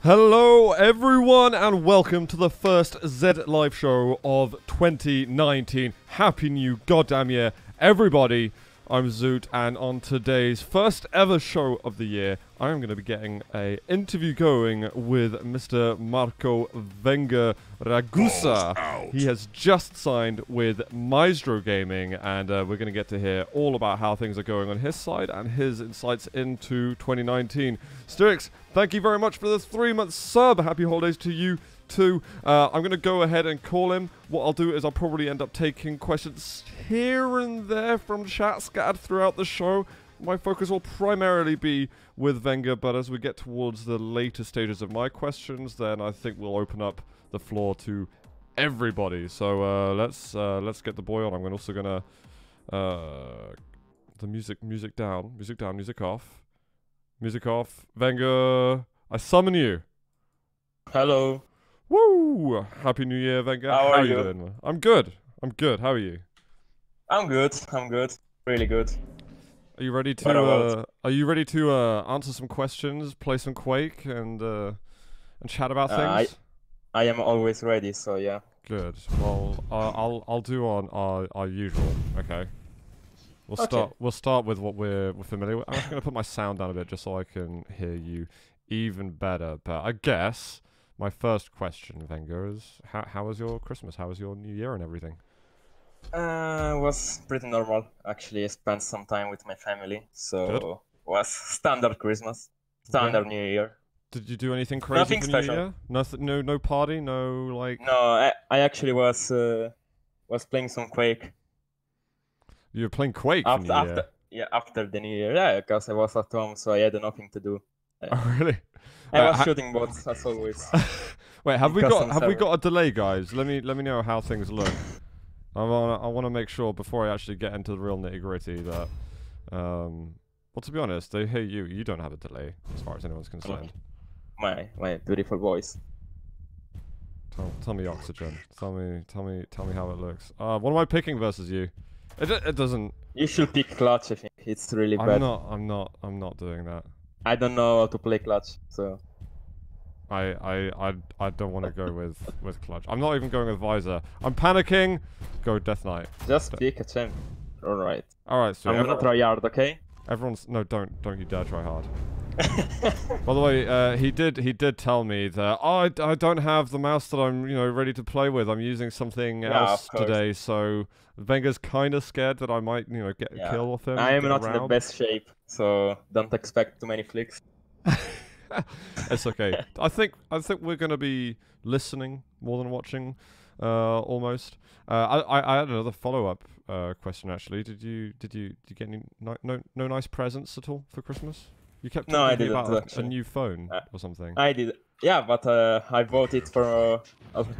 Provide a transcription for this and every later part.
Hello everyone and welcome to the first Z Live show of 2019. Happy new goddamn year, everybody. I'm Zoot, and on today's first ever show of the year, I'm going to be getting an interview going with Mr. Marco Vengeur Ragusa. He has just signed with Myztro Gaming, and we're going to get to hear all about how things are going on his side and his insights into 2019. Styrix, thank you very much for the 3-month sub. Happy holidays to you too. I'm going to go ahead and call him. What I'll do is I'll probably end up taking questions here and there from chat scattered throughout the show. My focus will primarily be with Vengeur, but as we get towards the later stages of my questions, then I think we'll open up the floor to everybody. So let's get the boy on. I'm also gonna the music down, music off. Vengeur, I summon you. Hello. Woo! Happy New Year, Vengeur. How are you doing? I'm good. How are you? I'm good. Really good. Are you ready to answer some questions, play some Quake, and chat about things? I am always ready, so yeah. Good. Well, I'll do on our usual. Okay. We'll start with what we're familiar with. I'm just gonna put my sound down a bit just so I can hear you even better. But I guess my first question, Vengeur, is how was your Christmas? How was your New Year and everything? Was pretty normal. Actually, I spent some time with my family, so Good. Was standard Christmas, standard New Year. Did you do anything crazy Nothing for special. New Year? Nothing. No party. No like. No, I actually was playing some Quake. You were playing Quake for New Year? After the New Year. Yeah, because I was at home, so I had nothing to do. Oh really? I was shooting bots as always. Wait, have we got a delay, guys? Let me know how things look. I wanna make sure before I actually get into the real nitty gritty that well, to be honest, they hear you. You don't have a delay as far as anyone's concerned. My beautiful voice. Tell me oxygen. Tell me how it looks. What am I picking versus you? It doesn't. You should pick clutch. I think it's really bad. I'm not doing that. I don't know how to play clutch, so. I don't want to go with clutch. I'm not even going with visor. I'm panicking. Go Death Knight. Just pick a champ. All right. So I'm gonna try hard, okay? Don't you dare try hard. By the way, he did tell me that I don't have the mouse that I'm ready to play with. I'm using something else today, so Vengeur's kind of scared that I might get a kill off him. I am not in the best shape, so don't expect too many flicks. It's okay. I think we're gonna be listening more than watching, almost. I had another follow-up question actually. Did you get any no nice presents at all for Christmas? You kept talking about a new phone or something. I did. Yeah, but I bought it for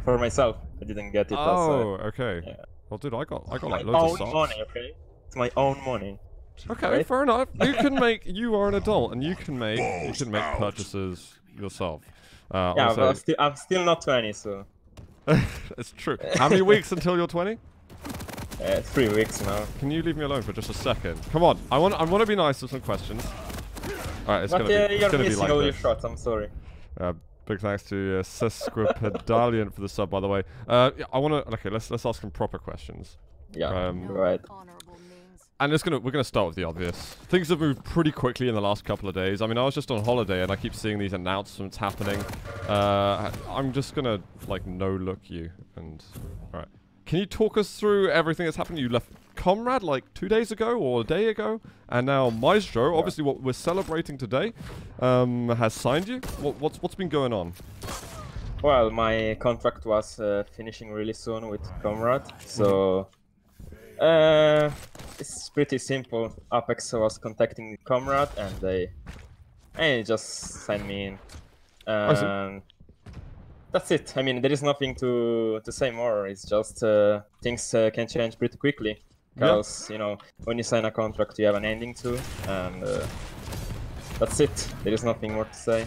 myself. I didn't get it. Oh, okay. Yeah. Well, dude, I got like my loads of own socks. money. Okay, it's my own money. Okay, right? Fair enough. You are an adult, and you can make purchases yourself. Yeah, but I'm still not 20, so. It's true. How many weeks until you're 20? 3 weeks now. Can you leave me alone for just a second? Come on, I want to be nice with some questions. All right, it's gonna be like all this. your shots. I'm sorry. Big thanks to Sesquipedalian for the sub, by the way. I want to. Okay, let's ask some proper questions. Yeah. Right. And we're gonna start with the obvious. Things have moved pretty quickly in the last couple of days. I mean, I was just on holiday and I keep seeing these announcements happening. I'm just gonna no look you and all right. Can you talk us through everything that's happened? You left Comrade 2 days ago or a day ago, and now Maestro, obviously what we're celebrating today, has signed you. What's been going on? Well, my contract was finishing really soon with Comrade, so. It's pretty simple. Apex was contacting Comrade and they just signed me in. That's it. I mean, there is nothing to say more. It's just things can change pretty quickly. Because, when you sign a contract, you have an ending to, and that's it. There is nothing more to say.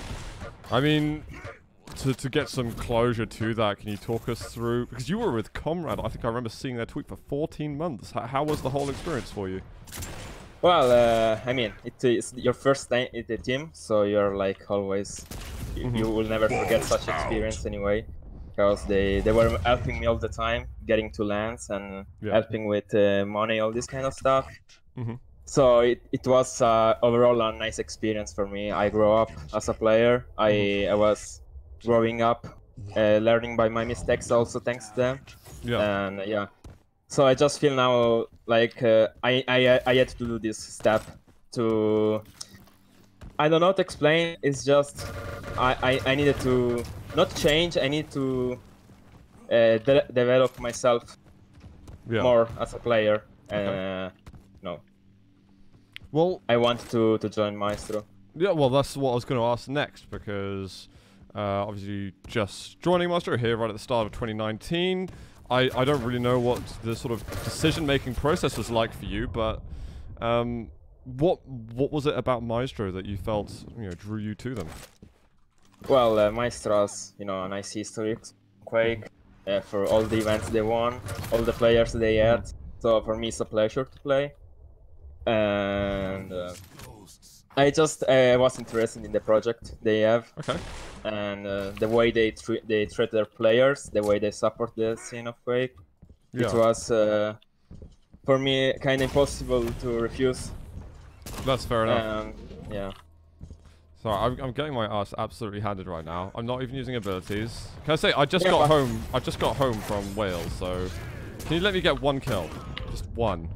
I mean, to get some closure to that, can you talk us through, because you were with Comrade, I think I remember seeing their tweet for 14 months. How was the whole experience for you? Well, I mean, it is your first day in the team, so you're always You will never forget such experience anyway, because they were helping me all the time, getting to lands and helping with money, all this kind of stuff. So it was overall a nice experience for me. I grew up as a player. I was growing up, learning by my mistakes also thanks to them. And yeah, so I just feel now like I had to do this step to, I don't know how to explain. It's just I needed to not change. I need to develop myself more as a player. No. Well, I want to join Maestro. Yeah, well, that's what I was going to ask next, because obviously just joining Maestro here right at the start of 2019. I don't really know what the sort of decision-making process was like for you, but what was it about Maestro that you felt drew you to them? Well, Maestro has a nice history, Quake, for all the events they won, all the players they had. So for me, it's a pleasure to play. And I just was interested in the project they have, and the way they treat their players, the way they support the scene of Quake. It was for me kind of impossible to refuse. That's fair enough. Yeah. Sorry, I'm getting my ass absolutely handed right now. I'm not even using abilities. Can I say I just got home? I just got home from Wales, so can you let me get one kill? Just one.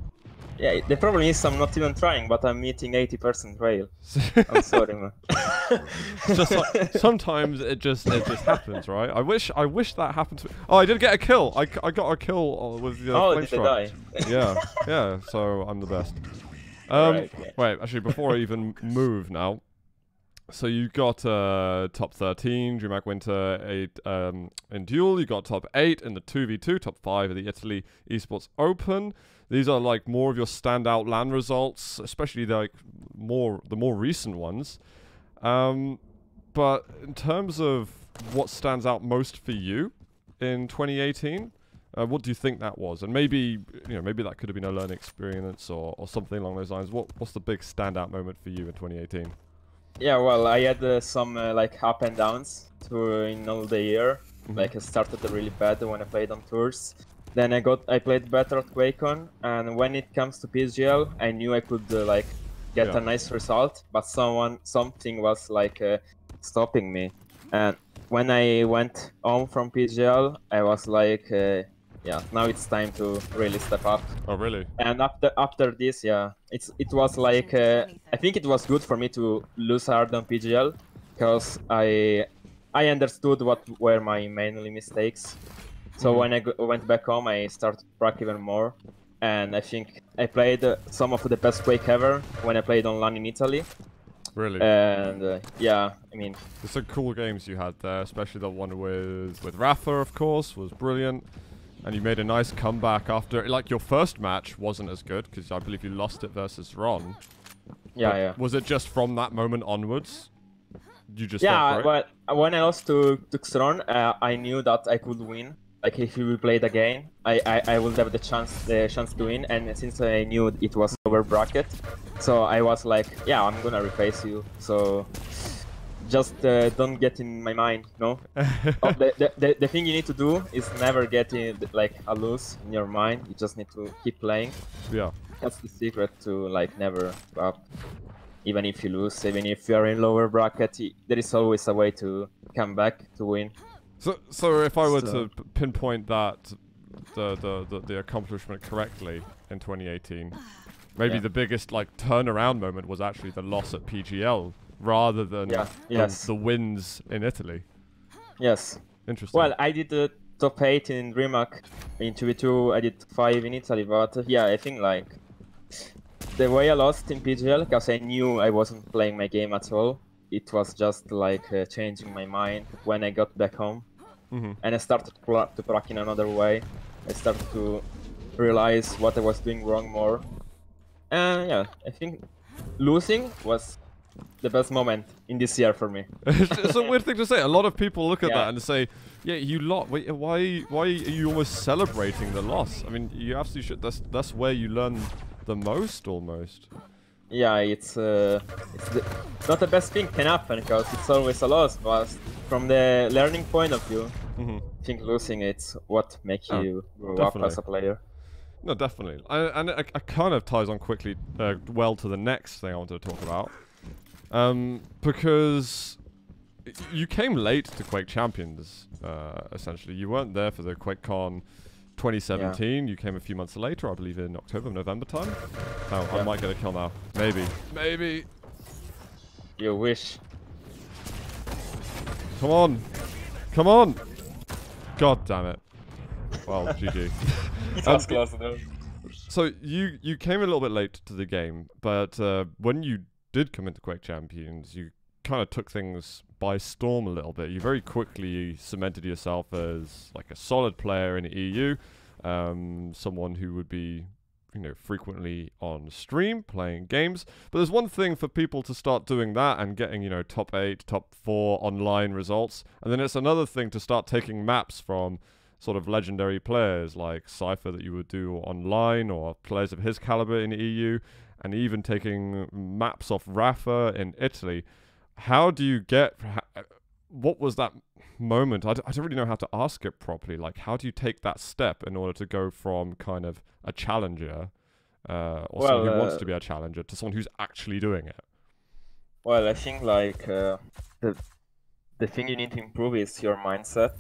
Yeah, the problem is I'm not even trying, but I'm meeting 80% rail. I'm sorry, man. Just like, sometimes it just happens, right? I wish that happened to me. Oh, I did get a kill. I got a kill with the flame strike. Yeah. So I'm the best. Right, wait, actually, before I even move now. So you got top 13, DreamHack Winter 8 in Duel. You got top 8 in the 2v2, top 5 of the Italy Esports Open. These are like more of your standout LAN results, especially like the more recent ones. But in terms of what stands out most for you in 2018, what do you think that was? And maybe maybe that could have been a learning experience or something along those lines. What's the big standout moment for you in 2018? Yeah, well, I had some like up and downs in all the year. Like I started really bad when I played on tours. Then I played better at QuakeCon, and when it comes to PSGL, I knew I could like get a nice result, but something was like stopping me. And when I went home from PSGL, I was like, yeah, now it's time to really step up. Oh, really? And after this, yeah, it was like I think it was good for me to lose hard on PGL, because I understood what were my mainly mistakes. So when I went back home, I started to practice even more, and I think I played some of the best Quake ever when I played on LAN in Italy. Really? And yeah, I mean, there's some cool games you had there, especially the one with Rafa, of course, was brilliant. And you made a nice comeback after, like, your first match wasn't as good, because I believe you lost it versus Ron. Yeah. Was it just from that moment onwards? You just well, when I lost to Xron, I knew that I could win. Like if we played again, I would have the chance to win. And since I knew it was over bracket, so I was like, yeah, I'm gonna replace you. So just don't get in my mind, no. The thing you need to do is never get in like a lose in your mind. You just need to keep playing. Yeah. That's the secret to like never give up. Even if you lose, even if you are in lower bracket, there is always a way to come back to win. So if I were to pinpoint that the accomplishment correctly in 2018, maybe the biggest like turnaround moment was actually the loss at PGL rather than the wins in Italy. Yes. Interesting. Well, I did the top 8 in DreamHack. In 2v2, I did 5 in Italy, but yeah, I think like the way I lost in PGL, because I knew I wasn't playing my game at all. It was just like changing my mind when I got back home. And I started to practice in another way. I started to realize what I was doing wrong more. And yeah, I think losing was the best moment in this year for me. It's a weird thing to say. A lot of people look at that and say, yeah, you lost. Wait, why are you almost celebrating the loss? I mean, you absolutely should. That's where you learn the most, almost. Yeah, not the best thing can happen because it's always a loss, but from the learning point of view, I think losing it's what makes you grow up as a player. No, definitely. And it kind of ties on quickly, well to the next thing I wanted to talk about. Because you came late to Quake Champions, essentially. You weren't there for the QuakeCon 2017. You came a few months later, I believe in October, November time. Oh, I might get a kill now. Maybe. Maybe. You wish. Come on. Come on. God damn it. Well, GG. It was close though. So you came a little bit late to the game, but when you did come into Quake Champions, you kind of took things by storm a little bit. You very quickly cemented yourself as like a solid player in the EU, someone who would be, you know, frequently on stream playing games. But there's one thing for people to start doing that and getting, you know, top 8, top 4 online results, and then it's another thing to start taking maps from sort of legendary players like Cypher that you would do online, or players of his caliber in the EU, and even taking maps off Rafa in Italy. How do you get... What was that moment? I don't really know how to ask it properly. Like, how do you take that step in order to go from kind of a challenger, or someone who wants to be a challenger, to someone who's actually doing it? Well, I think like the thing you need to improve is your mindset.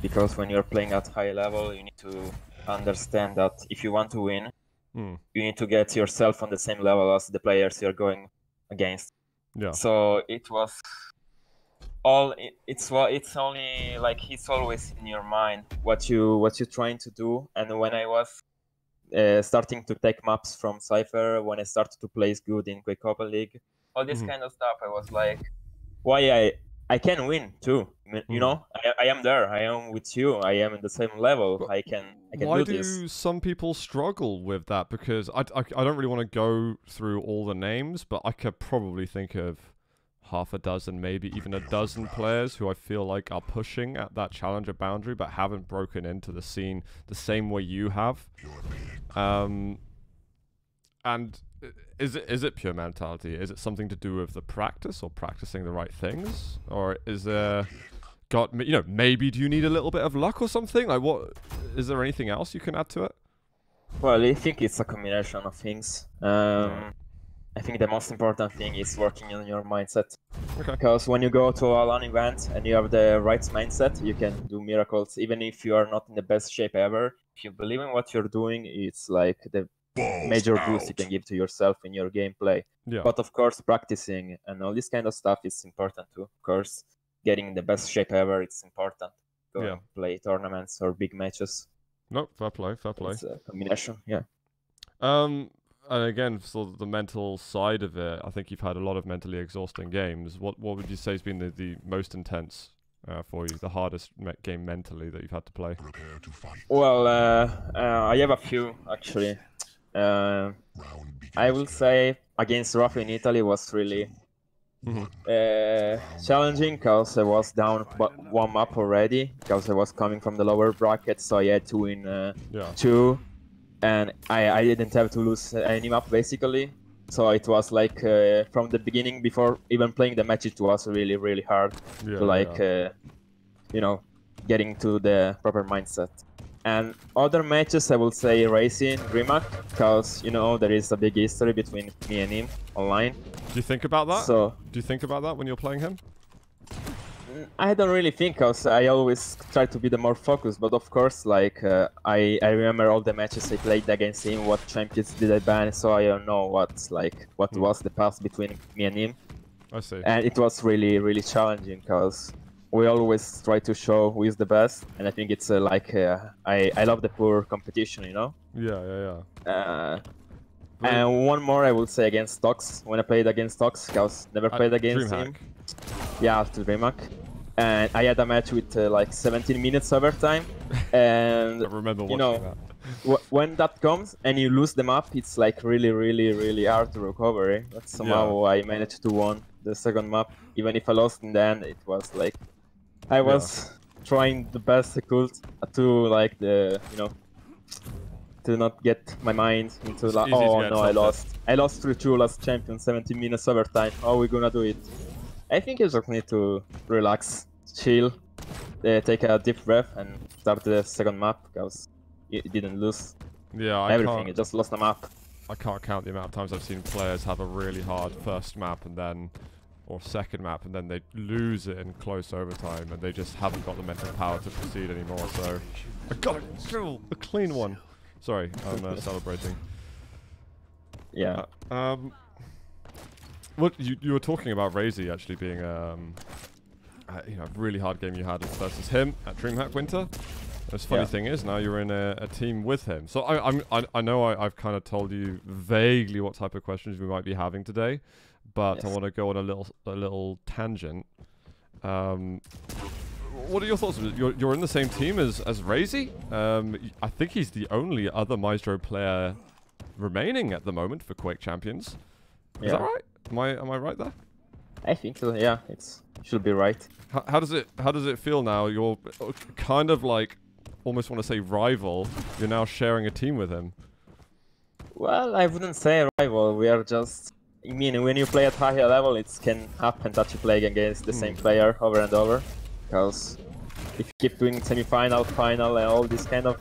Because when you're playing at high level, you need to understand that if you want to win, you need to get yourself on the same level as the players you're going against. Yeah. So it was it's only like it's always in your mind what you're trying to do. And when I was starting to take maps from Cypher, when I started to play good in Quake Open League, all this kind of stuff, I was like, why I can win too. You know, I am there. I am with you. I am in the same level. But I can why do this. do some people struggle with that? Because I don't really want to go through all the names, but I could probably think of half a dozen, maybe even a dozen players who I feel like are pushing at that challenger boundary but haven't broken into the scene the same way you have. And is it pure mentality? Is it something to do with the practice or practicing the right things? Or is there, you know, maybe do you need a little bit of luck or something? Like, what, is there anything else you can add to it? Well, I think it's a combination of things. I think the most important thing is working on your mindset. Okay. Because when you go to a LAN event and you have the right mindset, you can do miracles. Even if you are not in the best shape ever, if you believe in what you're doing, it's like the major boost you can give to yourself in your gameplay. Yeah. But of course, practicing and all this kind of stuff is important too. Of course, getting in the best shape ever, it's important. Go play tournaments or big matches. No, fair play, fair play. It's a combination, yeah. And again, sort of the mental side of it, I think you've had a lot of mentally exhausting games. What would you say has been the most intense for you, the hardest game mentally that you've had to play? Well, I have a few actually. I will say against Rafa in Italy was really challenging because I was down one map already because I was coming from the lower bracket, so I had to win 2. And I didn't have to lose any map basically, so it was like from the beginning, before even playing the match, it was really, really hard to like you know, getting to the proper mindset. And other matches, I will say Racing, Rimac, because you know there is a big history between me and him online. Do you think about that? So do you think about that when you're playing him? I don't really think, because I always try to be the more focused, but of course, like, I remember all the matches I played against him, what champions did I ban, so I don't know what was the path between me and him. I see. And it was really, really challenging, because we always try to show who is the best, and I think it's I love the poor competition, you know? Yeah. And one more I would say against Tox, when I played against Tox, because never played against him. Yeah, after Rimac. And I had a match with like 17 minutes overtime, and I remember watching that. When that comes and you lose the map, it's like really, really, really hard to recover. But somehow I managed to win the second map, even if I lost in the end. It was like I was trying the best I could to like to not get my mind into It's like, easy to oh get no, I top lost. I lost 3-2 last champion, 17 minutes overtime. How are we gonna do it? I think you just need to relax, chill, take a deep breath, and start the second map because you didn't lose Yeah, everything. You just lost the map. I can't count the amount of times I've seen players have a really hard first map and then, or second map, and then they lose it in close overtime, and they just haven't got the mental power to proceed anymore. So I got a clean one. Sorry, I'm celebrating. Yeah. What you were talking about Razy actually being a really hard game you had versus him at DreamHack Winter. The funny thing is now you're in a team with him. So I know I've kind of told you vaguely what type of questions we might be having today, but I want to go on a little tangent. What are your thoughts? You're in the same team as Razy. I think he's the only other Myztro player remaining at the moment for Quake Champions. Is that right? Am I right there? I think so. Yeah, it should be right. How does it feel now? You're kind of like almost want to say rival. You're now sharing a team with him. Well, I wouldn't say rival. We are just. I mean, when you play at higher level, it can happen that you play against the same player over and over. Because if you keep doing semi-final, final, and all these kind of,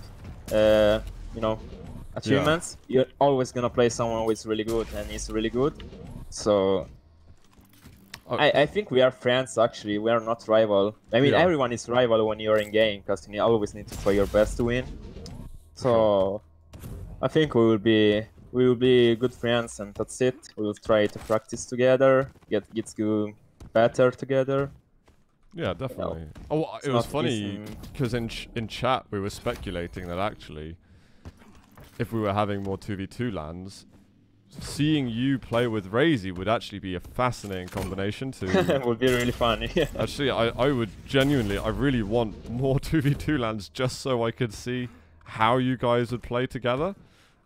achievements, you're always gonna play someone who is really good and is really good. So I think we are friends. Actually, we are not rival. I mean, everyone is rival when you're in game because you always need to play your best to win. So I think we will be good friends, and that's it. We will try to practice together, get better together. Yeah, definitely. Oh, it was funny because in chat we were speculating that actually, if we were having more 2v2 lands, seeing you play with Razy would actually be a fascinating combination to... It would be really fun. Actually, I would genuinely, I really want more 2v2 lands just so I could see how you guys would play together.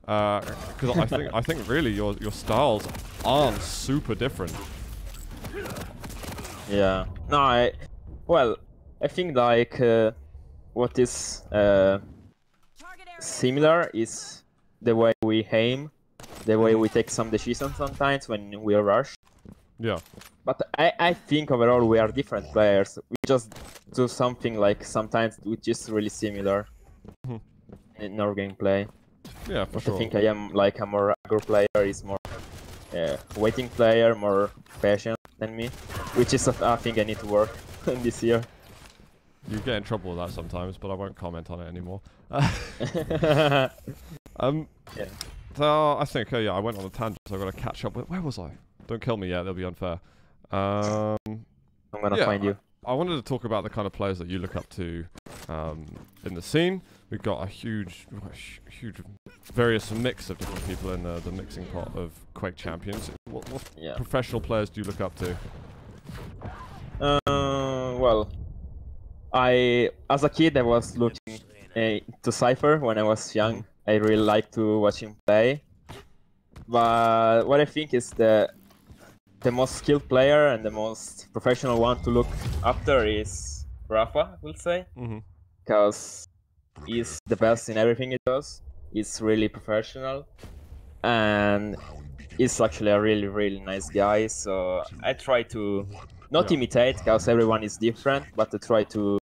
Because I think really your styles aren't super different. Yeah. No, I think like what is similar is the way we aim, the way we take some decisions sometimes when we rush. Yeah. But I think overall we are different players. We just do something like sometimes which is really similar in our gameplay. Yeah, for sure. I think I am like a more aggro player, is more waiting player, more patient than me, which is a thing I need to work on this year. You get in trouble with that sometimes, but I won't comment on it anymore. So I think, I went on a tangent, so I've got to catch up with... Where was I? Don't kill me yet, that'll be unfair. I'm gonna find you. I wanted to talk about the kind of players that you look up to in the scene. We've got a huge various mix of different people in the mixing pot of Quake Champions. What professional players do you look up to? Well, as a kid I was looking to Cypher when I was young. I really like to watch him play. But what I think is the most skilled player and the most professional one to look after is Rafa, I will say. Because he's the best in everything he does. He's really professional. And he's actually a really, really nice guy. So I try to not imitate, because everyone is different, but to try to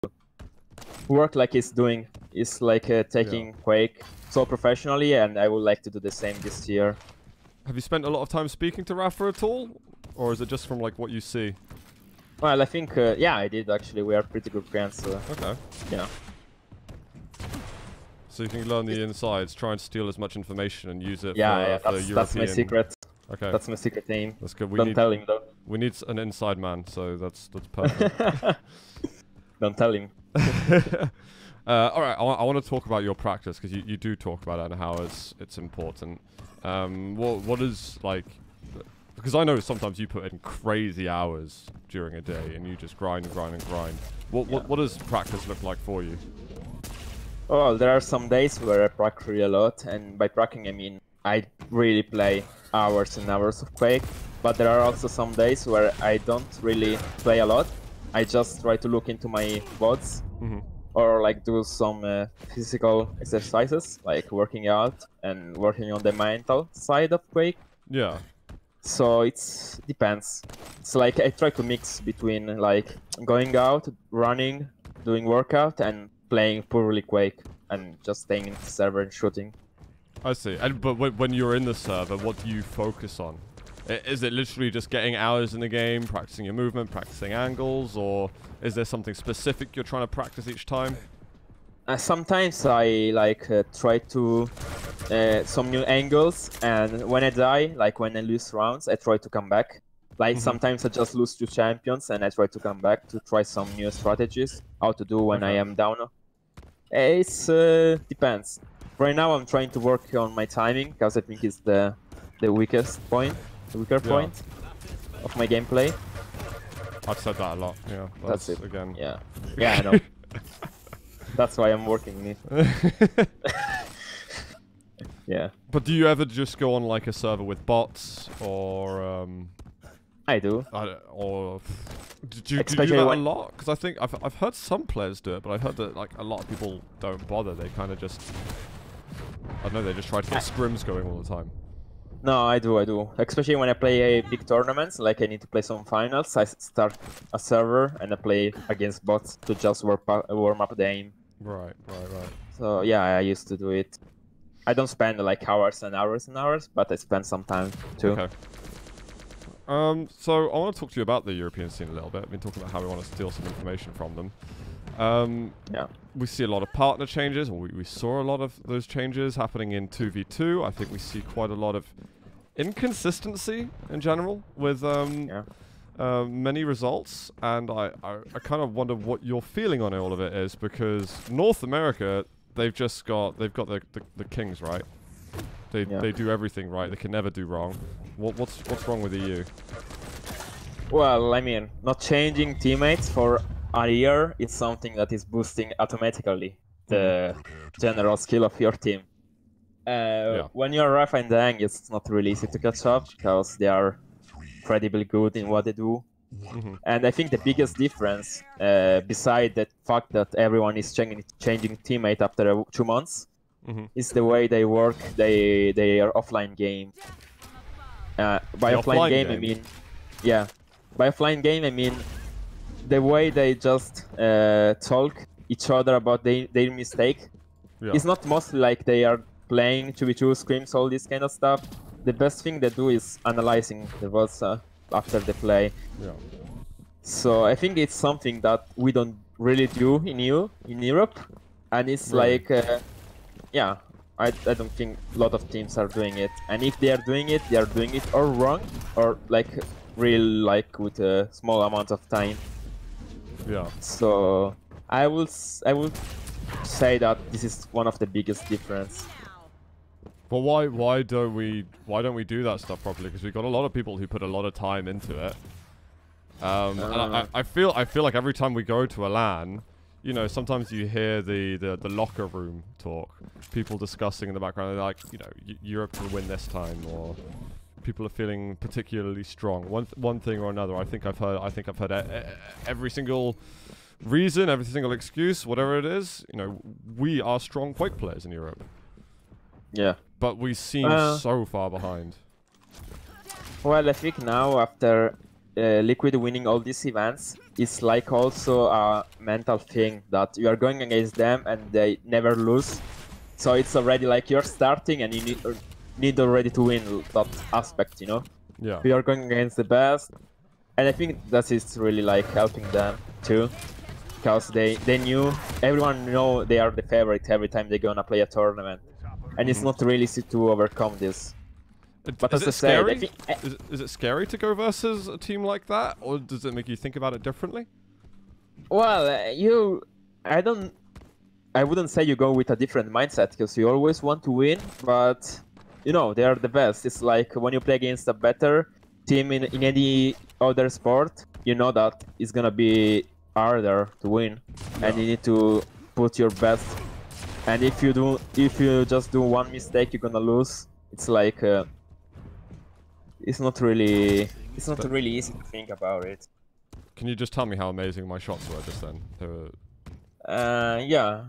work like he's doing. It's like taking Quake so professionally, and I would like to do the same this year. Have you spent a lot of time speaking to Rafa at all? Or is it just from like what you see? Well, I think, yeah, I did actually. We are pretty good friends. So, okay. Yeah. So you can learn the insides, try and steal as much information and use it for European... that's my secret. Okay. That's my secret aim. That's good. Don't tell him though. We need an inside man, so that's perfect. Don't tell him. Alright, I want to talk about your practice, because you do talk about it and how it's important. What is like... Because I know sometimes you put in crazy hours during a day and you just grind and grind and grind. What does practice look like for you? Well, there are some days where I practice really a lot, and by practicing I mean I really play hours and hours of Quake. But there are also some days where I don't really play a lot. I just try to look into my VODs or like do some physical exercises, like working out and working on the mental side of Quake. Yeah. So it's depends. It's like I try to mix between like going out, running, doing workout, and playing purely Quake, and just staying in the server and shooting. I see. And but when you're in the server, what do you focus on? Is it literally just getting hours in the game, practicing your movement, practicing angles, or is there something specific you're trying to practice each time? Sometimes I like try to some new angles, and when I die, like when I lose rounds, I try to come back. Like sometimes I just lose to champions, and I try to come back to try some new strategies, how to do when I am down. It's depends. Right now I'm trying to work on my timing because I think it's the weakest point, the weaker point of my gameplay. I've said that a lot. Yeah, that's it. Again. Yeah, yeah, I know. That's why I'm working it. Yeah. But do you ever just go on like a server with bots, or I do. Or do you do that a lot? Because I think I've heard some players do it, but I've heard that like a lot of people don't bother. They kind of just, I don't know, they just try to get scrims going all the time. No, I do. Especially when I play big tournaments, like I need to play some finals, I start a server and I play against bots to just warm up the aim. Right. So yeah, I used to do it. I don't spend like hours and hours and hours, but I spend some time too. Okay. So I want to talk to you about the European scene a little bit. I've been talking about how we want to steal some information from them. Yeah. We see a lot of partner changes, or we saw a lot of those changes happening in 2v2. I think we see quite a lot of inconsistency in general with many results, and I kind of wonder what your feeling on all of it is, because North America, they've got the kings, right? They do everything right. They can never do wrong. What's wrong with EU? Well, I mean, not changing teammates for a year is something that is boosting automatically the general skill of your team. When you're rough and Dang, it's not really easy to catch up because they are incredibly good in what they do. And I think the biggest difference, beside the fact that everyone is changing teammate after 2 months, is the way they work their offline game. By offline game, I mean, by offline game, I mean the way they just talk each other about their mistake. It's not mostly like they are playing 2v2 scrims, all this kind of stuff. The best thing they do is analyzing the votes after the play. So I think it's something that we don't really do in Europe, and it's like, I don't think a lot of teams are doing it. And if they are doing it or wrong, or like real like with a small amount of time. So I would say that this is one of the biggest difference. But why don't we do that stuff properly? Because we've got a lot of people who put a lot of time into it. And I feel like every time we go to a LAN, you know, sometimes you hear the locker room talk, people discussing in the background. They're like, you know, Europe will win this time, or people are feeling particularly strong. One thing or another. I think I've heard every single reason, every single excuse, whatever it is. You know, we are strong Quake players in Europe. Yeah. But we seem so far behind. Well, I think now after Liquid winning all these events, it's like also a mental thing that you are going against them and they never lose. So it's already like you're starting and you need already to win that aspect, you know? Yeah. We are going against the best. And I think that is really like helping them too. Because they knew, everyone know they are the favorite every time they're gonna play a tournament. And it's not really easy to overcome this. But is it scary? Is it scary to go versus a team like that, or does it make you think about it differently? Well, I wouldn't say you go with a different mindset, because you always want to win, but you know, they are the best. It's like when you play against a better team in any other sport, you know that it's gonna be harder to win, and you need to put your best. And if you just do one mistake, you're gonna lose. It's like it's not really easy to think about it. Can you just tell me how amazing my shots were just then? Yeah.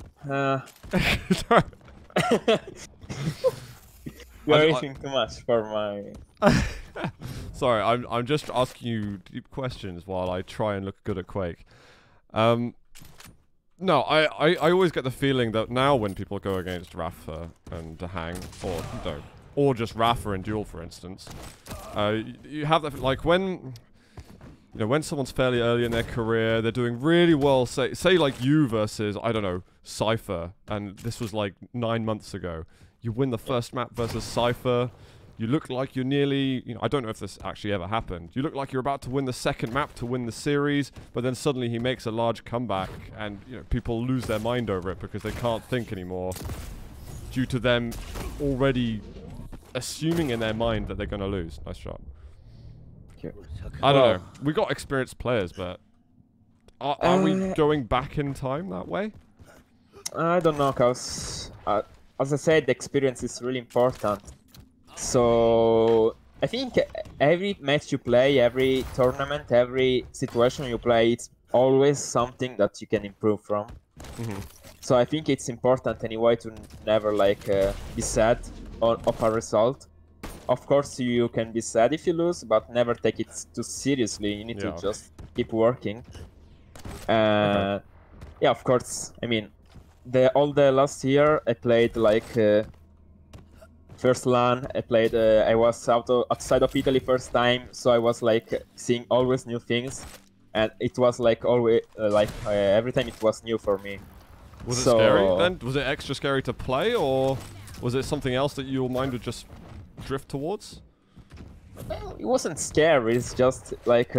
You're anything too much for my. Sorry, I'm just asking you deep questions while I try and look good at Quake. No, I always get the feeling that now when people go against Rafa and Hang, or no, or just Rafa and Duel, for instance, you have that, like, when, you know, when someone's fairly early in their career, they're doing really well, say like you versus, I don't know, Cypher, and this was like 9 months ago. You win the first map versus Cypher, you look like you're nearly, you know, I don't know if this actually ever happened. You look like you're about to win the second map to win the series, but then suddenly he makes a large comeback and, you know, people lose their mind over it because they can't think anymore due to them already assuming in their mind that they're going to lose. Nice shot. I don't know. We got experienced players, but are we going back in time that way? I don't know, cause as I said, the experience is really important. So I think every match you play, every tournament, every situation you play, it's always something that you can improve from. So I think it's important anyway to never like be sad of a result. Of course, you can be sad if you lose, but never take it too seriously. You need to just keep working. Yeah, of course. I mean, all the last year I played like first LAN. I was outside of Italy first time, so I was like seeing always new things, and it was like always every time it was new for me. Was it scary then? Was it extra scary to play, or was it something else that your mind would just drift towards? Well, it wasn't scary. It's just like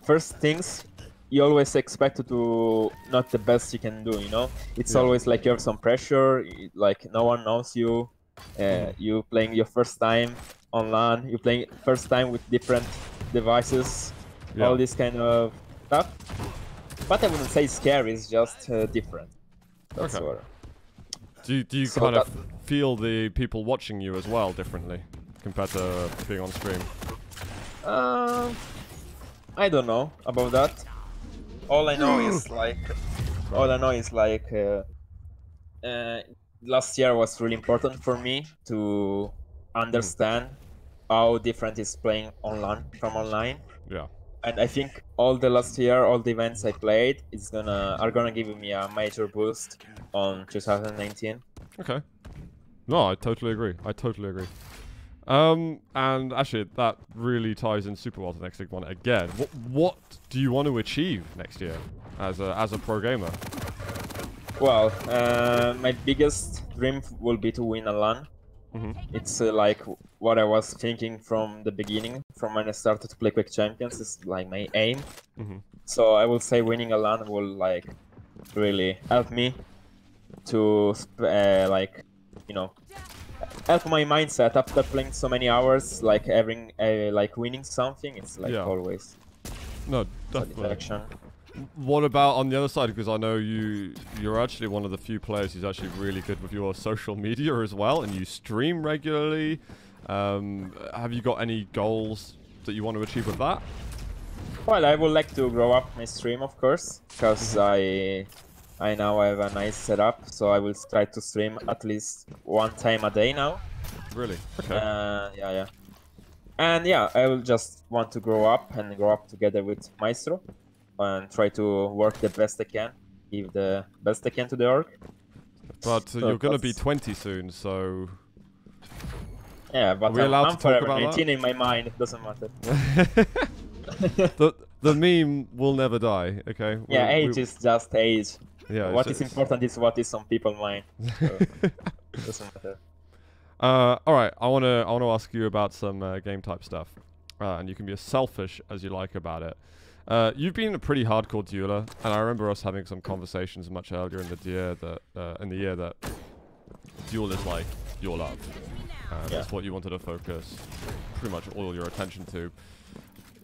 first things. You always expect to do not the best you can do, you know? It's always like you have some pressure, like no one knows you. You playing your first time on LAN, you playing first time with different devices, all this kind of stuff. But I wouldn't say scary, it's just different. That's what. Do you so kind of feel the people watching you as well differently compared to being on stream? I don't know about that. All I know is like, last year was really important for me to understand how different is playing online from online. Yeah. And I think all the last year, all the events I played, are gonna give me a major boost on 2019. Okay. No, I totally agree. And actually, that really ties in super well to the next big one again. What do you want to achieve next year as a pro gamer? Well, my biggest dream will be to win a LAN. It's like what I was thinking from the beginning, from when I started to play Quake Champions. It's like my aim. So I will say winning a LAN will like really help me to like, you know, help my mindset after playing so many hours. Like having like winning something, it's like always satisfaction. What about on the other side? Because I know you're actually one of the few players who's actually really good with your social media as well, and you stream regularly. Have you got any goals that you want to achieve with that? Well, I would like to grow up my stream, of course, because I now have a nice setup, so I will try to stream at least 1 time a day now. Really? Okay. Yeah. And yeah, I will just want to grow up and grow up together with Maestro and try to work the best I can, give the best I can to the org. But so you're going to be 20 soon, so... Yeah, but I'm forever 19 in my mind, it doesn't matter. the meme will never die, okay? Yeah, age is just age. Yeah, what is important is what is on people's mind. So it doesn't matter. Alright, I wanna ask you about some game type stuff. And you can be as selfish as you like about it. You've been a pretty hardcore dueler, and I remember us having some conversations much earlier in the year that duel is like your love. That's what you wanted to focus pretty much all your attention to.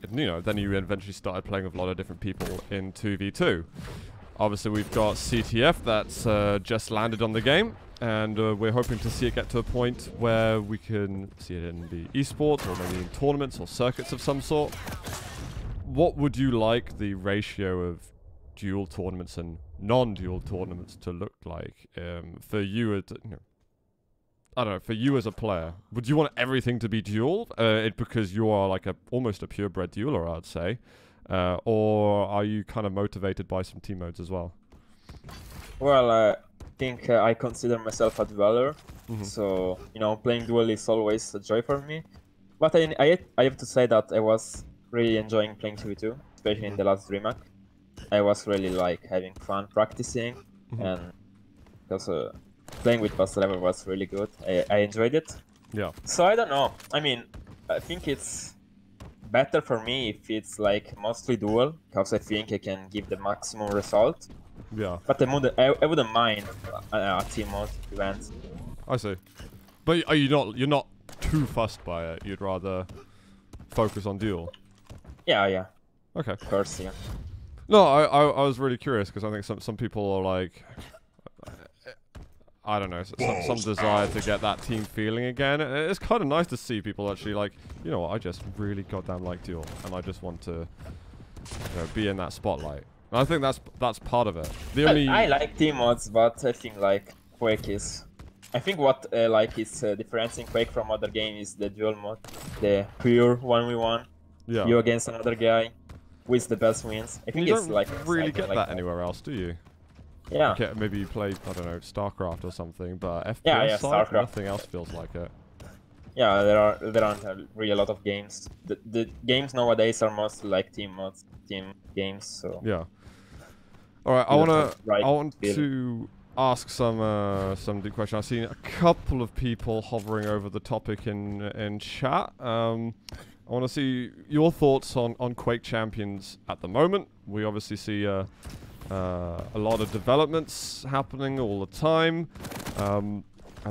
And, you know, then you eventually started playing with a lot of different people in 2v2. Obviously, we've got CTF that's just landed on the game, and we're hoping to see it get to a point where we can see it in the esports or maybe in tournaments or circuits of some sort. What would you like the ratio of dual tournaments and non-dual tournaments to look like for you? I don't know. For you as a player, would you want everything to be dual? Because you are like almost a purebred dueler, I'd say, or are you kind of motivated by some team modes as well? Well, I think I consider myself a dueler, so playing duel is always a joy for me. But I have to say that I was really enjoying playing 2v2, especially in the last DreamHack. I was really like having fun practicing, and because playing with Level was really good. I enjoyed it. Yeah. So I don't know. I mean, I think it's better for me if it's like mostly duel, because I think I can give the maximum result. Yeah. But I wouldn't mind a team mode event. I see. But you're not too fussed by it. You'd rather focus on duel. Yeah. Okay. Of course, yeah. No, I was really curious because I think some people are like, I don't know, some desire to get that team feeling again. It's kind of nice to see people actually like, you know what, I just really goddamn like duel, and I just want to be in that spotlight. And I think that's part of it. I like team mods, but I think like Quake is. I think what is differentiating Quake from other games is the duel mode, the pure 1v1. Yeah. You against another guy, who is the best wins. I think you it's don't like really get that anywhere else, do you? Yeah. Okay, maybe you play, I don't know, StarCraft or something, but FPS yeah, side, StarCraft. nothing else feels like it. Yeah, there aren't really a lot of games. The games nowadays are mostly like team mods, team games. So yeah. All right, I want to ask some deep questions. I've seen a couple of people hovering over the topic in chat. I want to see your thoughts on Quake Champions at the moment. We obviously see a lot of developments happening all the time, and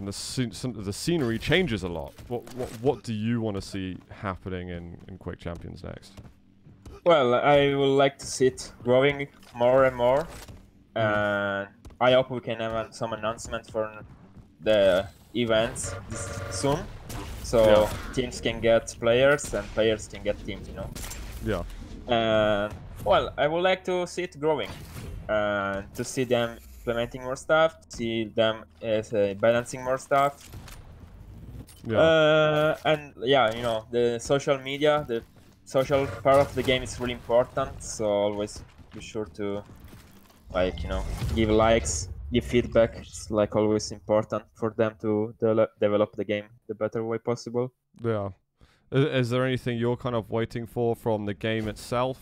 the scenery changes a lot. What do you want to see happening in Quake Champions next? Well, I would like to see it growing more and more, and I hope we can have some announcement for the events soon, so teams can get players and players can get teams, Yeah. Well, I would like to see it growing, to see them implementing more stuff, to see them balancing more stuff. Yeah. And yeah, the social media, the social part of the game is really important, so always be sure to give likes, give feedback. It's like always important for them to develop the game the better way possible. Yeah. Is there anything you're kind of waiting for from the game itself?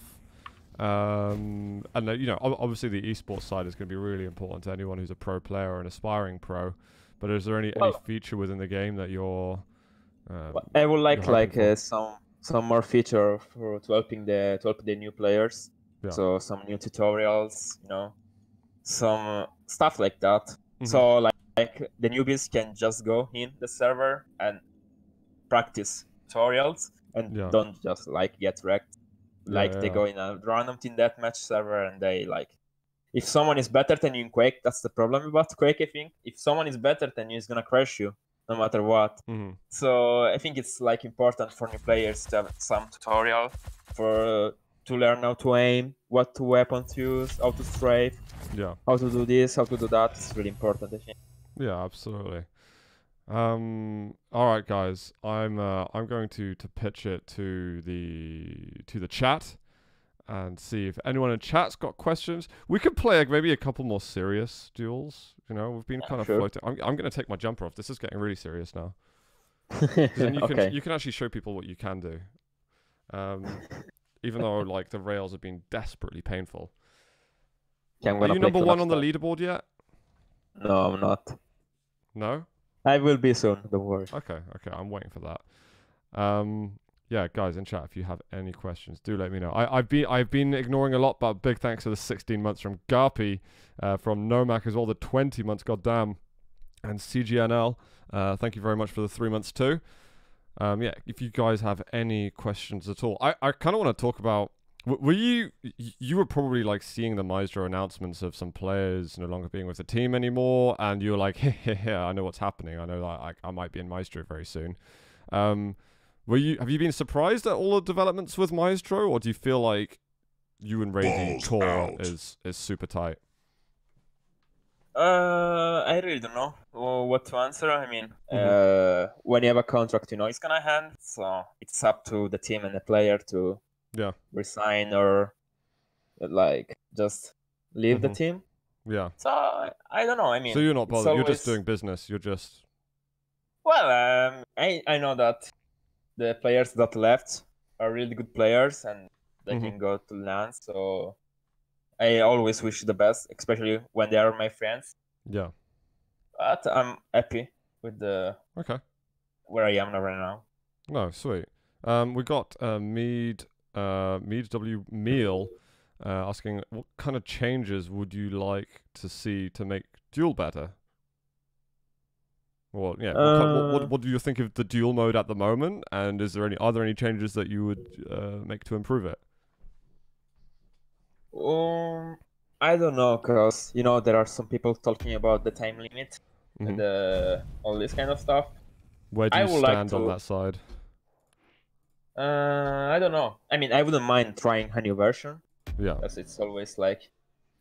And obviously the esports side is going to be really important to anyone who's a pro player or an aspiring pro. But is there any feature within the game that you're? I would like some more feature to help the new players. Yeah. So some new tutorials, some stuff like that. So like the newbies can just go in the server and practice tutorials and don't just get wrecked. They go in a random team deathmatch server and they if someone is better than you in Quake, that's the problem about Quake, I think. If someone is better than you, it's gonna crush you no matter what. So I think it's important for new players to have some tutorial to learn how to aim, what weapons to use, how to strafe, how to do this, how to do that. It's really important, I think. Yeah, absolutely. All right, guys. I'm going to pitch it to the chat and see if anyone in chat's got questions. We could play maybe a couple more serious duels. We've been kind of floating. I'm going to take my jumper off. This is getting really serious now. You can actually show people what you can do. Even though the rails have been desperately painful. Are you number one on the leaderboard yet? No, I'm not. No? I will be soon, don't worry. Okay, I'm waiting for that. Yeah, guys in chat, if you have any questions, do let me know. I've been ignoring a lot, but big thanks to the 16 months from Garpy, from Nomac as well, the 20 months, goddamn, and CGNL. Thank you very much for the 3 months too. Yeah, if you guys have any questions at all, I kind of want to talk about. Were you were probably seeing the Myztro announcements of some players no longer being with the team anymore, and you were like, hey, I know what's happening. I know that I might be in Maestro very soon. Have you been surprised at all the developments with Maestro, or do you feel like you and Razy core is super tight? I really don't know what to answer. I mean, when you have a contract, you know it's gonna end. So it's up to the team and the player to resign or like just leave the team. Yeah. So I don't know. I mean, so you're not bothered. always... You're just doing business. You're just. Well, I know that the players that left are really good players and they can go to LAN. So I always wish the best, especially when they are my friends. Yeah. But I'm happy with the where I am right now. No, sweet. We got Mead W Meal asking what kind of changes would you like to see to make Duel better? Well, yeah. What do you think of the Duel mode at the moment? And are there any changes that you would make to improve it? I don't know, cause you know there are some people talking about the time limit and all this kind of stuff. Where do you stand on that side? I don't know. I mean, I wouldn't mind trying a new version. Yeah. Because it's always like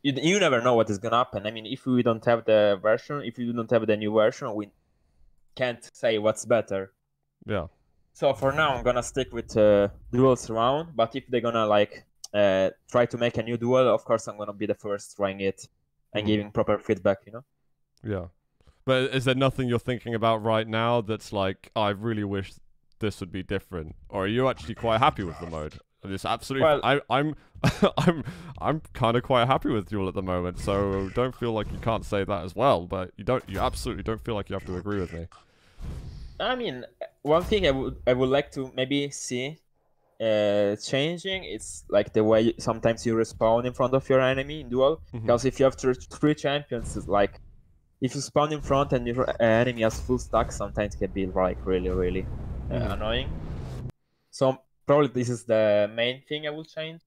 you never know what is gonna happen. I mean, if we don't have the version, if you don't have the new version, we can't say what's better. Yeah. So for now, I'm gonna stick with duels around. But if they're gonna like try to make a new duel, of course I'm gonna be the first trying it and giving proper feedback, you know? Yeah. But is there nothing you're thinking about right now that's like, I really wish this would be different? Or are you actually quite happy with the mode? It's absolutely I'm kind of quite happy with Duel at the moment, so don't feel like you can't say that as well, but you absolutely don't feel like you have to agree with me. I mean, one thing I would like to maybe see changing, it's like the way sometimes you respawn in front of your enemy in Duel, because if you have three champions, it's like if you spawn in front and your enemy has full stack, sometimes it can be like really annoying. So probably this is the main thing I will change,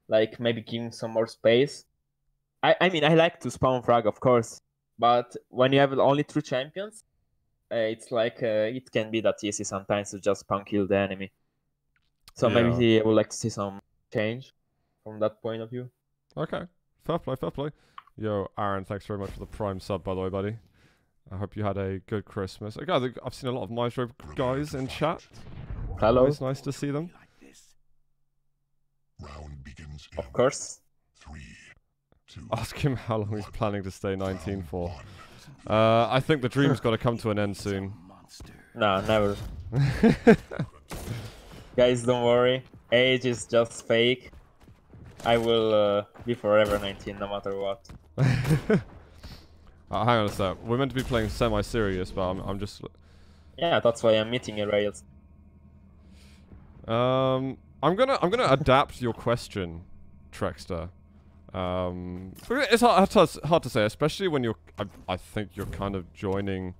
like maybe giving some more space. I mean, I like to spawn frag, of course, but when you have only 3 champions, it's like it can be that easy sometimes to just spawn kill the enemy. So maybe I would like to see some change from that point of view. Okay, fair play, fair play. Yo, Aaron, thanks very much for the Prime sub, by the way, buddy. I hope you had a good Christmas. Okay, I've seen a lot of Myztro guys in chat. Hello. It's nice to see them. Round begins of course. 3, 2. Ask him how long he's planning to stay 19 for. I think the dream's got to come to an end soon. No, never. Guys, don't worry. Age is just fake. I will be forever 19, no matter what. Hang on a sec. We're meant to be playing semi-serious, but I'm just... Yeah, that's why I'm meeting in Rails. I'm gonna adapt your question, Trexter. It's hard to say, especially when I think you're kind of joining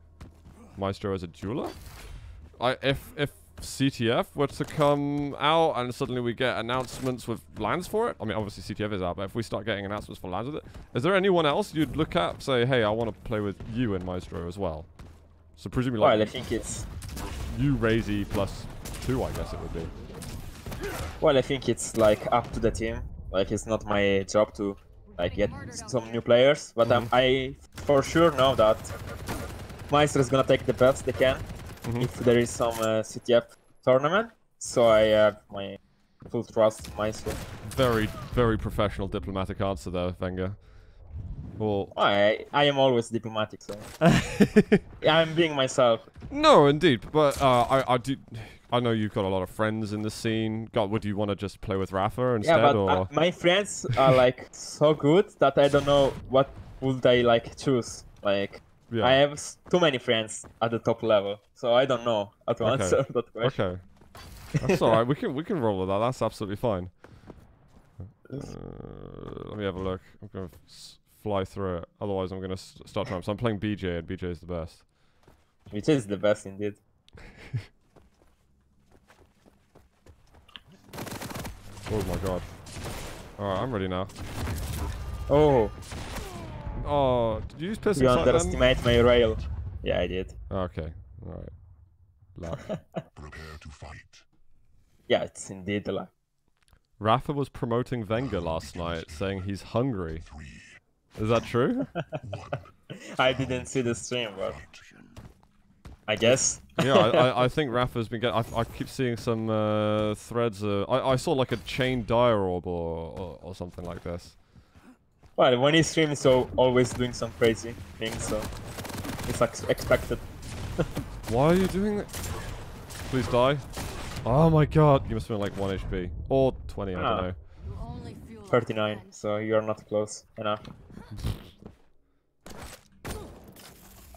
Maestro as a dueler. If CTF were to come out and suddenly we get announcements with lands for it, I mean obviously CTF is out, but if we start getting announcements for lands with it, is there anyone else you'd look at, say, hey, I want to play with you in Maestro as well? So presumably like, well, I think it's you, Razy, +2, I guess it would be. Well, I think it's like up to the team. Like it's not my job to like get some new players, but I for sure know that Maestro is gonna take the best they can if there is some CTF tournament. So I have my full trust in Maestro. Very, very professional diplomatic answer there, Vengeur. Well, I am always diplomatic, so I'm being myself. No, indeed, but I know you've got a lot of friends in the scene. God, would you want to just play with Rafa instead? Yeah, but or? My friends are like so good that I don't know what would I like choose. Like I have too many friends at the top level, so I don't know how to answer that question. Okay, that's all right. We can roll with that. That's absolutely fine. Let me have a look. I'm gonna fly through it. Otherwise, I'm gonna start trying. So I'm playing BJ, and BJ is the best. BJ is the best indeed. Oh my god. Alright, I'm ready now. Oh. Oh, did you use Piss You underestimate my rail. Yeah, I did. Okay, alright. Prepare to fight. Yeah, it's indeed a lot. Rafa was promoting Vengeur last night, saying he's hungry. Is that true? I didn't see the stream, but I guess. Yeah, I think Rafa's been getting... I keep seeing some threads. I saw like a chain dire orb or something like this. Well, when he streams, so always doing some crazy things, so it's expected. Why are you doing that? Please die. Oh my god, you must have been like 1 HP. Or 20, I don't know. 39, so you're not close enough.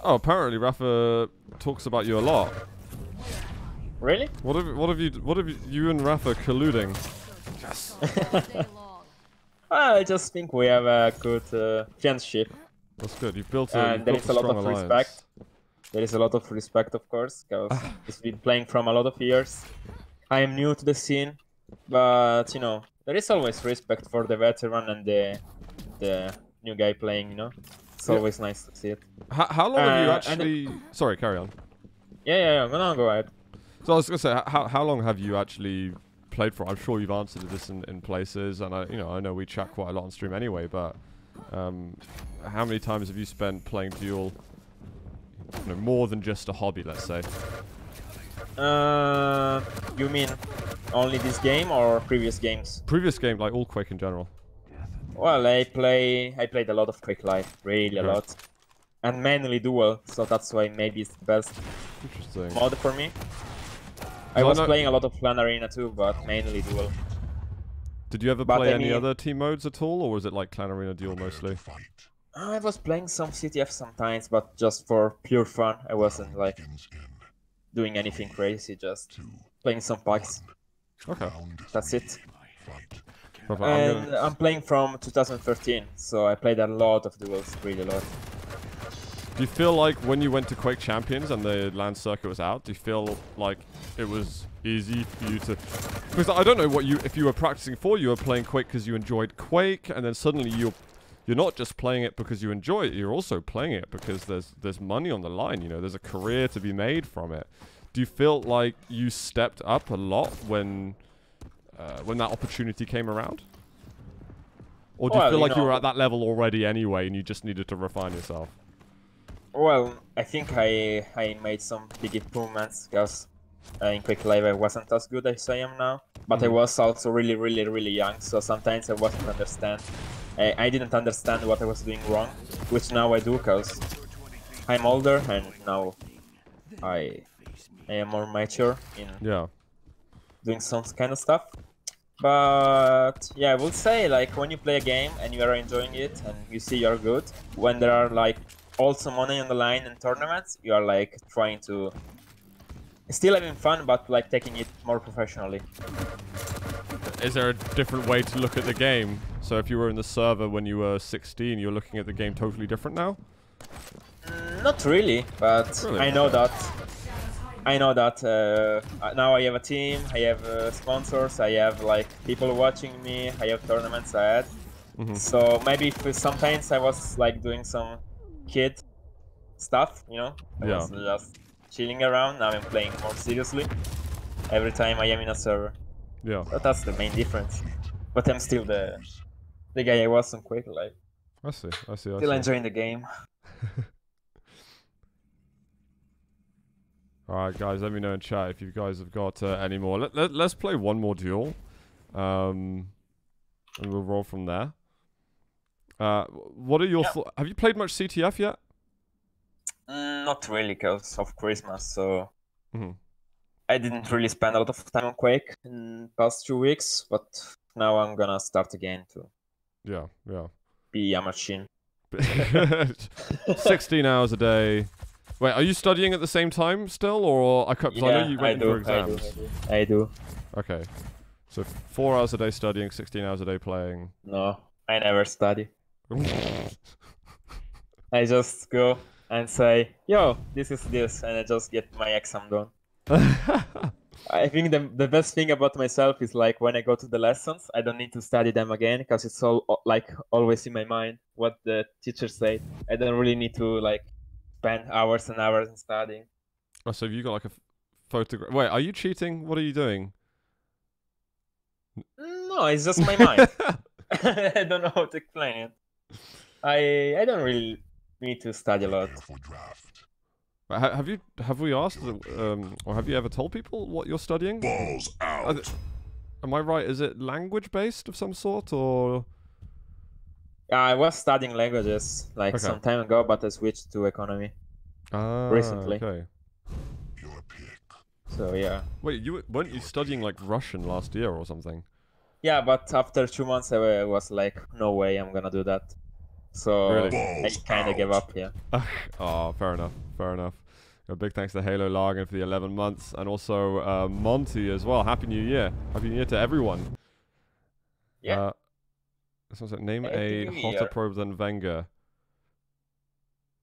Oh, apparently Rafa talks about you a lot. Really? What have you and Rafa colluding? Yes. I just think we have a good friendship. That's good. You've built a, And there is a lot of respect. There is a lot of respect, of course, because he's been playing from a lot of years. I am new to the scene, but you know, there is always respect for the veteran and the new guy playing. You know, it's always nice to see it. How long have you actually? Sorry, carry on. Yeah. No, go ahead. So I was gonna say, how long have you actually played for? I'm sure you've answered this in places, and I know we chat quite a lot on stream anyway. But how many times have you spent playing Duel? You know, more than just a hobby, let's say. You mean only this game or previous games? Previous game, like all Quake in general. Well, I played a lot of Quake Live, really a lot, and mainly Duel, so that's why maybe it's the best mod for me. I was playing a lot of Clan Arena too, but mainly Duel. Did you ever play any other team modes at all, or was it like Clan Arena Duel mostly? I was playing some CTF sometimes, but just for pure fun. I wasn't like doing anything crazy, just playing some packs. Okay. That's it. And I'm playing from 2013, so I played a lot of duels, really a lot. Do you feel like when you went to Quake Champions and the LAN circuit was out, do you feel like it was easy for you to... Because I don't know if you were practicing for, you were playing Quake because you enjoyed Quake, and then suddenly you're not just playing it because you enjoy it, you're also playing it because there's money on the line, you know, there's a career to be made from it. Do you feel like you stepped up a lot when that opportunity came around? Or do you feel like you were at that level already anyway and you just needed to refine yourself? Well, I think I made some big improvements because in Quake Live I wasn't as good as I am now. But I was also really young, so sometimes I wasn't understand. I didn't understand what I was doing wrong, which now I do because I'm older and now I am more mature in doing some kind of stuff. But yeah, I would say like when you play a game and you are enjoying it and you see you're good, when there are like also money on the line in tournaments, you are like trying to still having fun, but like taking it more professionally. Is there a different way to look at the game? So if you were in the server when you were 16, you're looking at the game totally different now? Not really, but I know that. Now I have a team, I have sponsors, I have like people watching me, I have tournaments ahead. So maybe if sometimes I was like doing some kid stuff, you know, I was just chilling around. Now I'm playing more seriously every time I am in a server. Yeah. But that's the main difference. But I'm still the guy I was on Quake Live. I see. Still enjoying the game. Alright guys, let me know in chat if you guys have got any more. Let's play one more duel. And we'll roll from there. What are your thoughts? Have you played much CTF yet? Not really, because of Christmas, so... I didn't really spend a lot of time on Quake in the past 2 weeks, but now I'm gonna start again to be a machine. 16 hours a day. Wait, are you studying at the same time still, or I know you went for exams? I do. Okay, so 4 hours a day studying, 16 hours a day playing. No, I never study. I just go and say, yo, this is this, and I just get my exam done. I think the best thing about myself is like when I go to the lessons, I don't need to study them again because it's all like always in my mind what the teacher said. I don't really need to like spend hours and hours in studying. Oh, so have you got like a photograph? Wait, are you cheating? What are you doing? No, it's just my mind. I don't know how to explain it. I don't really need to study a lot. Prepare for draft. Have we asked, or have you ever told people what you're studying? Balls out. Am I right? Is it language based of some sort, or? Yeah, I was studying languages like some time ago, but I switched to economy recently. Okay. Your pick. So yeah. Wait, weren't you studying like Russian last year or something? Yeah, but after 2 months, I was like, no way, I'm gonna do that. So Really? I kind of gave up. Yeah. Oh, fair enough. Fair enough. A big thanks to Halo Lagen for the 11 months, and also Monty as well. Happy New Year! Happy New Year to everyone. Yeah. Name a hotter probe than Vengeur. I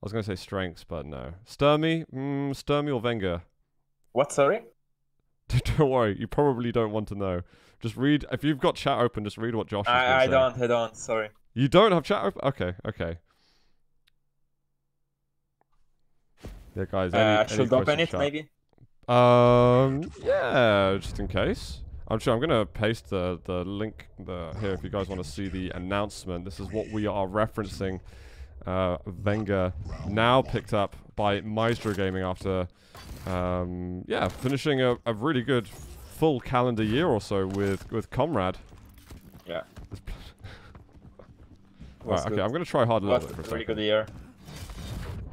was going to say strengths, but no. Sturmy? Sturmy or Vengeur? What, sorry? Don't worry, you probably don't want to know. Just read, if you've got chat open, just read what Josh is I don't, sorry. You don't have chat open? Okay. Yeah, guys, any should open it, chat? maybe? Yeah, just in case. I'm going to paste the link here if you guys want to see the announcement. This is what we are referencing. Vengeur now picked up by Myztro Gaming after, finishing a really good full calendar year or so with Comrade. Yeah. Right, okay, I'm going to try hard a little bit for a second. Really good year.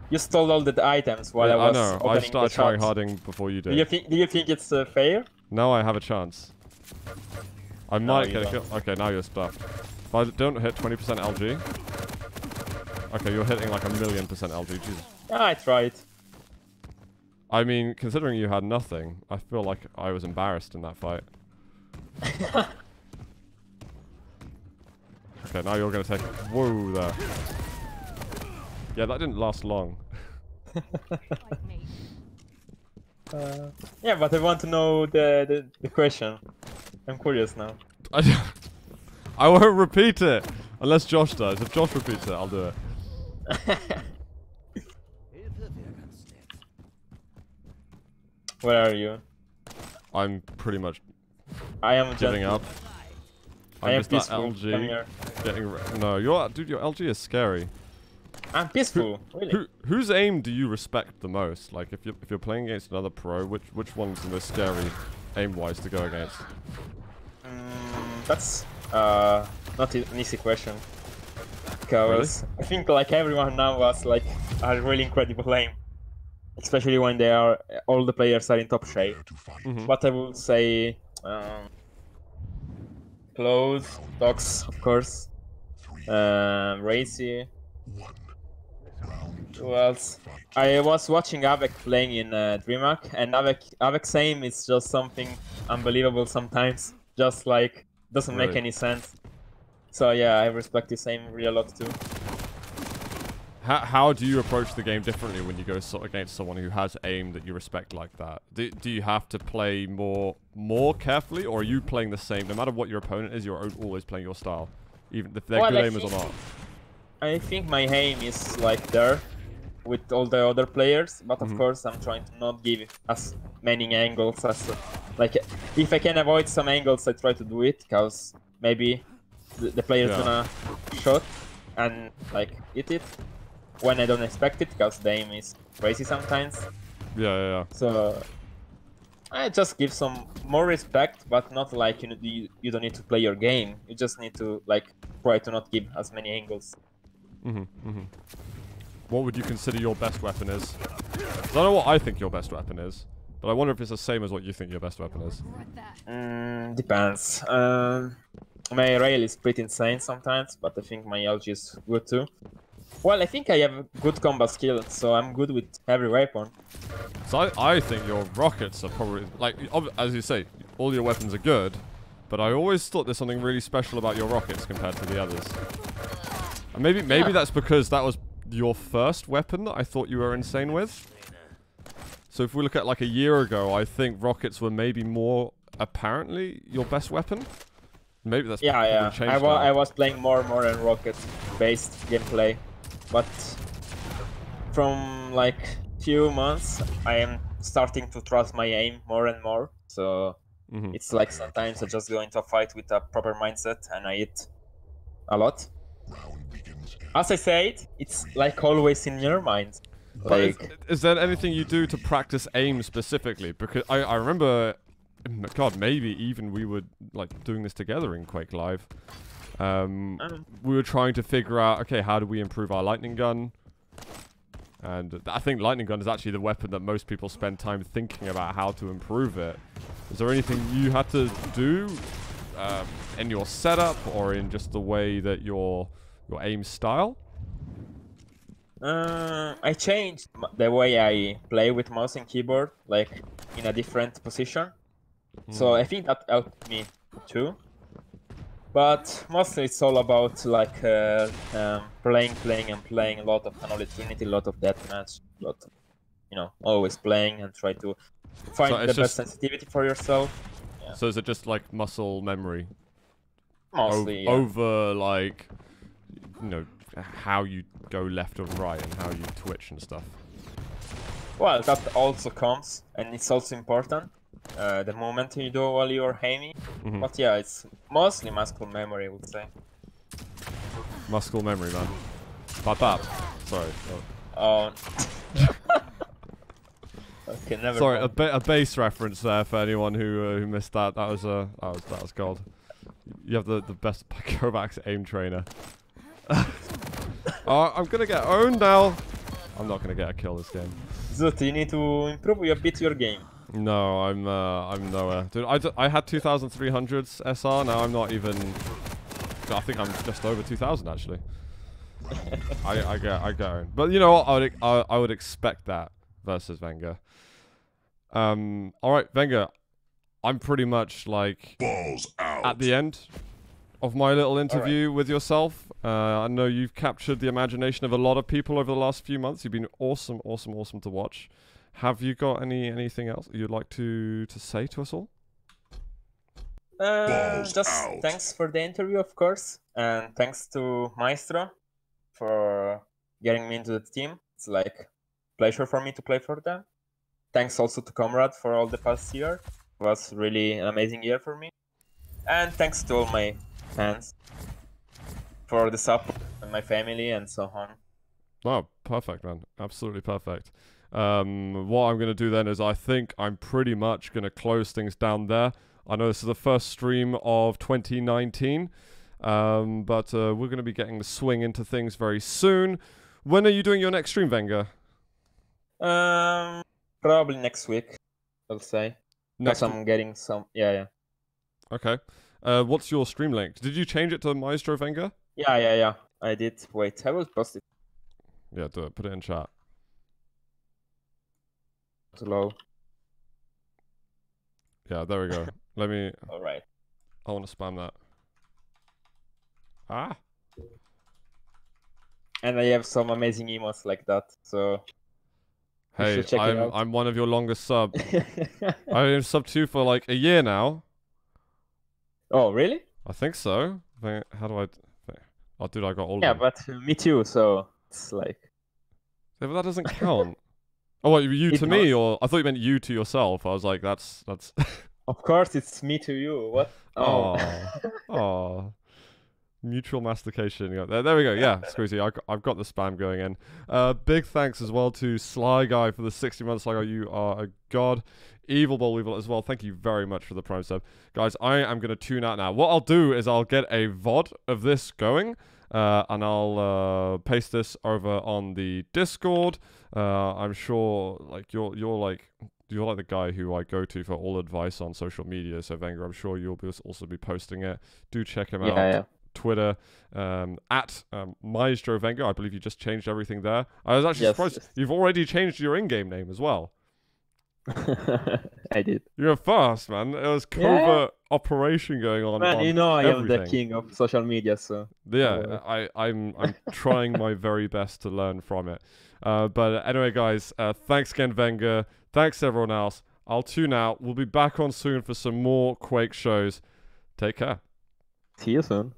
You stole all the items while I was I know. I started trying shots. harding before you did. Do you think it's fair? Now I have a chance. I might get a kill. Okay, now you're stuffed. If I don't hit 20% LG. Okay, you're hitting like 1,000,000% LG. Jesus. Yeah, I tried. I mean, considering you had nothing, I feel like I was embarrassed in that fight. Okay, now you're gonna take. Whoa, there. Yeah, that didn't last long. Yeah, but I want to know the question. I'm curious now. I won't repeat it unless Josh does. If Josh repeats it, I'll do it. Where are you? I'm pretty much I am giving up. I am just that peaceful. LG Come here. no, your LG is scary. I'm peaceful. Really? Whose aim do you respect the most? Like, if you're playing against another pro, which one's the most scary aim-wise to go against? That's not an easy question. Because I think like everyone now has like a really incredible aim, especially when they are all the players are in top shape. But I would say Close, Docs, of course, Racy. Who else? I was watching Avec playing in DreamHack, and Avic's aim is just something unbelievable sometimes. Just like doesn't make any sense. So yeah, I respect his aim really a lot too. How do you approach the game differently when you go against someone who has aim that you respect like that? Do you have to play more carefully, or are you playing the same? No matter what your opponent is, you're always playing your style, even if they're good aimers or not. I think my aim is like there with all the other players, but of course I'm trying to not give as many angles as like if I can avoid some angles I try to do it, because maybe the player's gonna shot and like hit it when I don't expect it, because the aim is crazy sometimes. Yeah. So I just give some more respect, but not like you don't need to play your game. You just need to like try to not give as many angles. What would you consider your best weapon is? I don't know what I think your best weapon is, but I wonder if it's the same as what you think your best weapon is. Depends. My rail is pretty insane sometimes, but I think my LG is good too. Well, I think I have good combat skill, so I'm good with every weapon. So I think your rockets are probably, like, as you say, all your weapons are good, but I always thought there's something really special about your rockets compared to the others. And maybe that's because that was your first weapon that I thought you were insane with. So if we look at like a year ago, I think rockets were maybe more apparently your best weapon. Maybe that's changed now. I was playing more in rocket-based gameplay, but from like few months I am starting to trust my aim more and more. So It's like sometimes I just go into a fight with a proper mindset and I hit a lot. Round begins in As I said, it's like always in your mind. But Like, is there anything you do to practice aim specifically? Because I remember, God, maybe even we were like doing this together in Quake Live. We were trying to figure out, okay, how do we improve our lightning gun? And I think lightning gun is actually the weapon that most people spend time thinking about how to improve it. Is there anything you had to do in your setup or in just the way that your aim style? I changed the way I play with mouse and keyboard, like in a different position. So I think that helped me too. But mostly it's all about like playing a lot of Knowledge Trinity, a lot of deathmatch, a lot of, always playing and try to find So the it's best just- sensitivity for yourself. So is it just like muscle memory? Mostly, yeah. Over like, how you go left and right and how you twitch and stuff. Well, that also comes, and it's also important. The moment you do while you're aiming. But yeah, it's mostly muscle memory, I would say. Muscle memory, man. Bap. Sorry. Oh. Okay, never Sorry, mind. a bass reference there for anyone who missed that. That was gold. You have the best Kovacs aim trainer. Oh, I'm gonna get owned now. I'm not gonna get a kill this game. Zut, you need to improve a bit your game. No, I'm nowhere, dude. I had 2,300s SR. Now I'm not even. I think I'm just over 2,000 actually. I get owned, but you know what? I would expect that versus Vengeur. All right, Vengeur. I'm pretty much like balls out. at the end of my little interview with yourself. I know you've captured the imagination of a lot of people over the last few months. You've been awesome to watch. Have you got anything else you'd like to say to us all? Just out. thanks for the interview, of course, and thanks to Maestro for getting me into the team. It's like pleasure for me to play for them. Thanks also to Comrade for all the past year. It was really an amazing year for me. And thanks to all my fans for the support and my family and so on. Oh, perfect, man. Absolutely perfect. What I'm going to do then is I think I'm pretty much going to close things down there. I know this is the first stream of 2019, but we're going to be getting the swing into things very soon. When are you doing your next stream, Vengeur? Probably next week, I'll say. Next Because I'm getting some... Yeah. Okay. What's your stream link? Did you change it to Maestro Vengeur? Yeah. I did. Wait, I will post it. Yeah, do it. Put it in chat. Low. Yeah, there we go. Let me... Alright. I want to spam that. Ah! And I have some amazing emotes like that, so... you Hey, should check it out. I'm one of your longest sub. I've subbed to you for like a year now. Oh, really? I think so. How do I... Oh, dude, I got all Yeah, of them. but me too, so it's like... Yeah, but that doesn't count. Oh, what, you It to me, does. or... I thought you meant you to yourself. I was like, that's... Of course, it's me to you. What? Oh. Oh. Mutual mastication. Yeah, there we go. Yeah, Squeezy, I've got the spam going in. Big thanks as well to Sly Guy for the 60 months. Sly Guy, you are a god. Evil Ball Weevil as well. Thank you very much for the Prime sub. Guys, I am going to tune out now. What I'll do is I'll get a VOD of this going, and I'll paste this over on the Discord. I'm sure like you're like the guy who I go to for all advice on social media. So Vengeur, I'm sure you'll also be posting it. Do check him out. Yeah. Twitter at Myztro Vengeur. I believe you just changed everything there. I was actually surprised. Yes. You've already changed your in-game name as well. I did. You're fast, man. It was covert operation going on. Man, on you know I am the everything. king of social media, so... Yeah, I'm trying my very best to learn from it. But anyway, guys, thanks again, Vengeur. Thanks everyone else. I'll tune out. We'll be back on soon for some more Quake shows. Take care. See you soon.